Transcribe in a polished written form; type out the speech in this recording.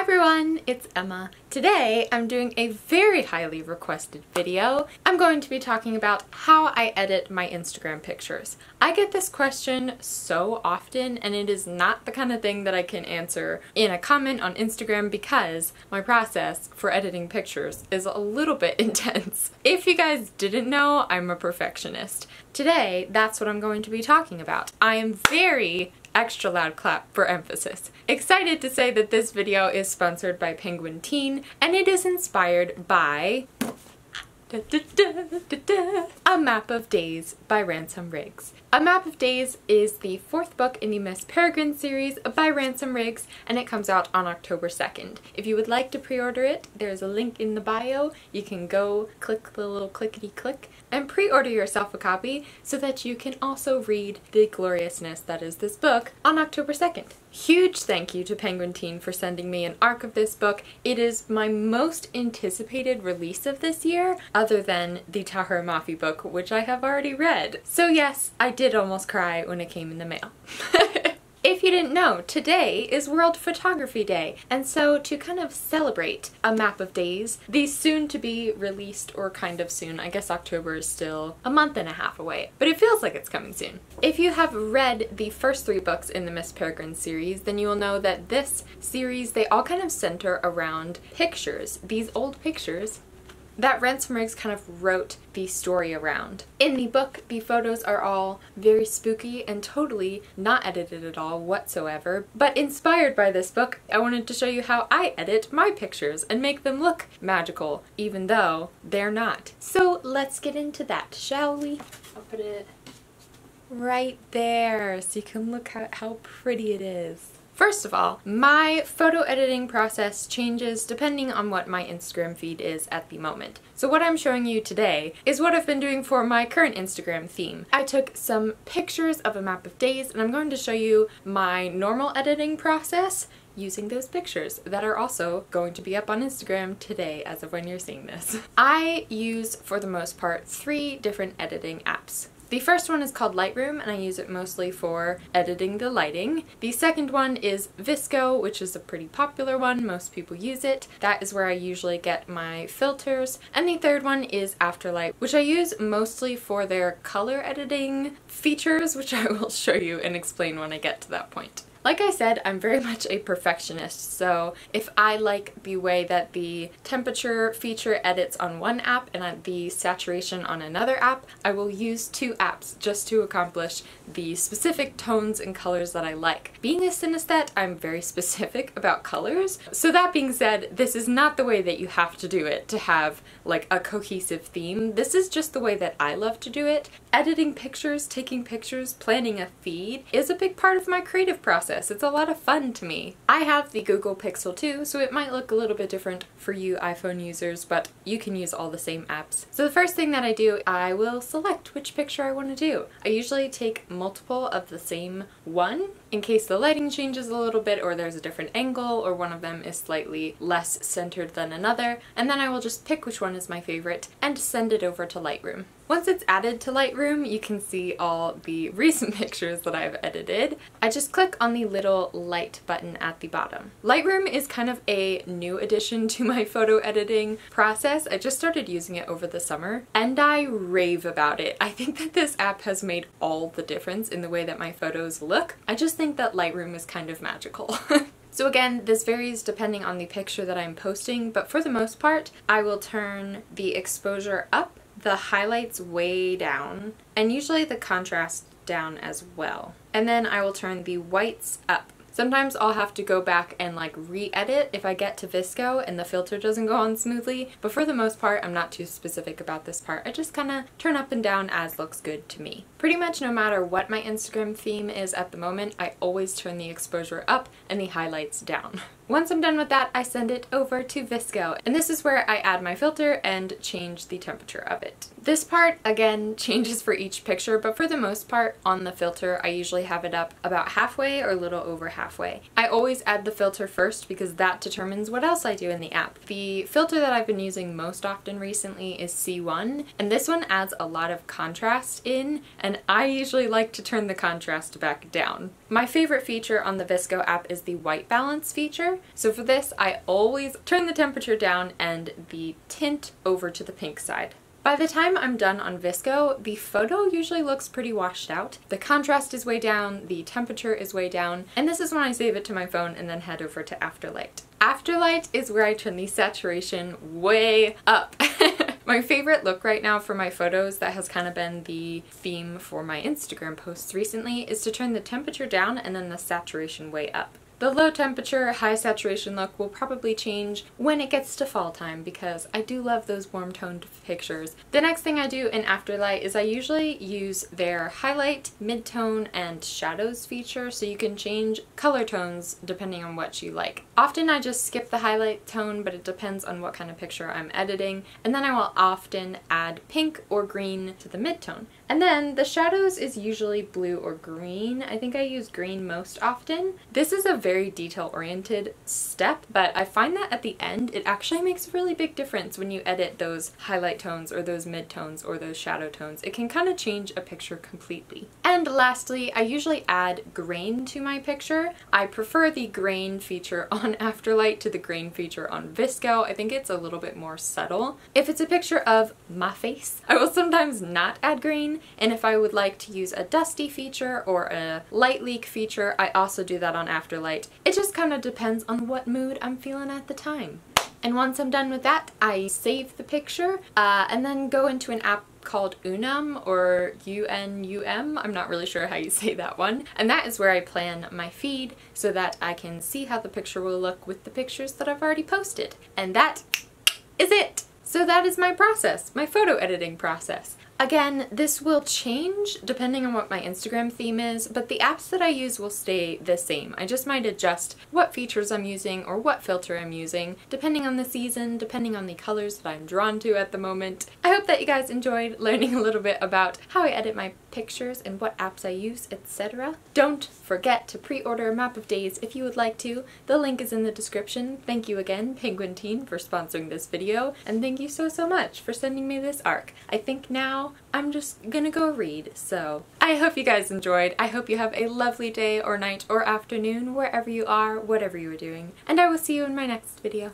everyone, it's Emma. Today I'm doing a very highly requested video. I'm going to be talking about how I edit my Instagram pictures. I get this question so often and it is not the kind of thing that I can answer in a comment on Instagram because my process for editing pictures is a little bit intense. If you guys didn't know, I'm a perfectionist. Today, that's what I'm going to be talking about. I am very extra loud clap for emphasis. Excited to say that this video is sponsored by Penguin Teen and it is inspired by A Map of Days by Ransom Riggs. A Map of Days is the fourth book in the Miss Peregrine series by Ransom Riggs and it comes out on October 2nd. If you would like to pre-order it, there's a link in the bio. You can go click the little clickety-click and pre-order yourself a copy so that you can also read the gloriousness that is this book on October 2nd. Huge thank you to Penguin Teen for sending me an ARC of this book. It is my most anticipated release of this year, other than the Tahereh Mafi book, which I have already read. So yes, I did almost cry when it came in the mail. If you didn't know, today is World Photography Day, and so to kind of celebrate A Map of Days, the soon-to-be released, or kind of soon, I guess October is still a month and a half away, but it feels like it's coming soon. If you have read the first three books in the Miss Peregrine series, then you will know that this series, they all kind of center around pictures, these old pictures that Ransom Riggs kind of wrote the story around. In the book, the photos are all very spooky and totally not edited at all whatsoever, but inspired by this book, I wanted to show you how I edit my pictures and make them look magical, even though they're not. So let's get into that, shall we? I'll put it right there so you can look at how pretty it is. First of all, my photo editing process changes depending on what my Instagram feed is at the moment. So what I'm showing you today is what I've been doing for my current Instagram theme. I took some pictures of A Map of Days and I'm going to show you my normal editing process using those pictures that are also going to be up on Instagram today as of when you're seeing this. I use, for the most part, 3 different editing apps. The first one is called Lightroom and I use it mostly for editing the lighting. The second one is VSCO, which is a pretty popular one, most people use it. That is where I usually get my filters. And the third one is Afterlight, which I use mostly for their color editing features, which I will show you and explain when I get to that point. Like I said, I'm very much a perfectionist, so if I like the way that the temperature feature edits on one app and the saturation on another app, I will use 2 apps just to accomplish the specific tones and colors that I like. Being a synesthete, I'm very specific about colors. So that being said, this is not the way that you have to do it to have like a cohesive theme. This is just the way that I love to do it. Editing pictures, taking pictures, planning a feed is a big part of my creative process. It's a lot of fun to me. I have the Google Pixel 2, so it might look a little bit different for you iPhone users, but you can use all the same apps. So the first thing that I do, I will select which picture I want to do. I usually take multiple of the same one in case the lighting changes a little bit or there's a different angle or one of them is slightly less centered than another, and then I will just pick which one is my favorite and send it over to Lightroom. Once it's added to Lightroom, you can see all the recent pictures that I've edited. I just click on the little light button at the bottom. Lightroom is kind of a new addition to my photo editing process. I just started using it over the summer and I rave about it. I think that this app has made all the difference in the way that my photos look. I just think that Lightroom is kind of magical. So again, this varies depending on the picture that I'm posting, but for the most part, I will turn the exposure up, the highlights way down, and usually the contrast down as well. And then I will turn the whites up. Sometimes I'll have to go back and like re-edit if I get to VSCO and the filter doesn't go on smoothly, but for the most part I'm not too specific about this part. I just kind of turn up and down as looks good to me. Pretty much no matter what my Instagram theme is at the moment, I always turn the exposure up and the highlights down. Once I'm done with that, I send it over to VSCO, and this is where I add my filter and change the temperature of it. This part, again, changes for each picture, but for the most part, on the filter, I usually have it up about halfway or a little over halfway. I always add the filter first because that determines what else I do in the app. The filter that I've been using most often recently is C1, and this one adds a lot of contrast in, and I usually like to turn the contrast back down. My favorite feature on the VSCO app is the white balance feature. So for this, I always turn the temperature down and the tint over to the pink side. By the time I'm done on VSCO, the photo usually looks pretty washed out. The contrast is way down, the temperature is way down, and this is when I save it to my phone and then head over to Afterlight. Afterlight is where I turn the saturation way up. My favorite look right now for my photos, that has kind of been the theme for my Instagram posts recently, is to turn the temperature down and then the saturation way up. The low temperature, high saturation look will probably change when it gets to fall time because I do love those warm toned pictures. The next thing I do in Afterlight is I usually use their highlight, midtone, and shadows feature, so you can change color tones depending on what you like. Often I just skip the highlight tone, but it depends on what kind of picture I'm editing, and then I will often add pink or green to the midtone. And then the shadows is usually blue or green. I think I use green most often. This is a very detail-oriented step, but I find that at the end it actually makes a really big difference when you edit those highlight tones or those midtones or those shadow tones. It can kind of change a picture completely. And lastly, I usually add grain to my picture. I prefer the grain feature on Afterlight to the grain feature on VSCO. I think it's a little bit more subtle. If it's a picture of my face, I will sometimes not add grain. And if I would like to use a dusty feature or a light leak feature, I also do that on Afterlight. It just kind of depends on what mood I'm feeling at the time. And once I'm done with that, I save the picture and then go into an app called Unum or UNUM. I'm not really sure how you say that one. And that is where I plan my feed so that I can see how the picture will look with the pictures that I've already posted. And that is it! So that is my process, my photo editing process. Again, this will change depending on what my Instagram theme is, but the apps that I use will stay the same. I just might adjust what features I'm using or what filter I'm using, depending on the season, depending on the colors that I'm drawn to at the moment. I hope that you guys enjoyed learning a little bit about how I edit my pictures and what apps I use, etc. Don't forget to pre-order Map of Days if you would like to. The link is in the description. Thank you again, Penguin Teen, for sponsoring this video, and thank you so much for sending me this ARC. I think now I'm just gonna go read, so I hope you guys enjoyed. I hope you have a lovely day or night or afternoon wherever you are, whatever you are doing, and I will see you in my next video.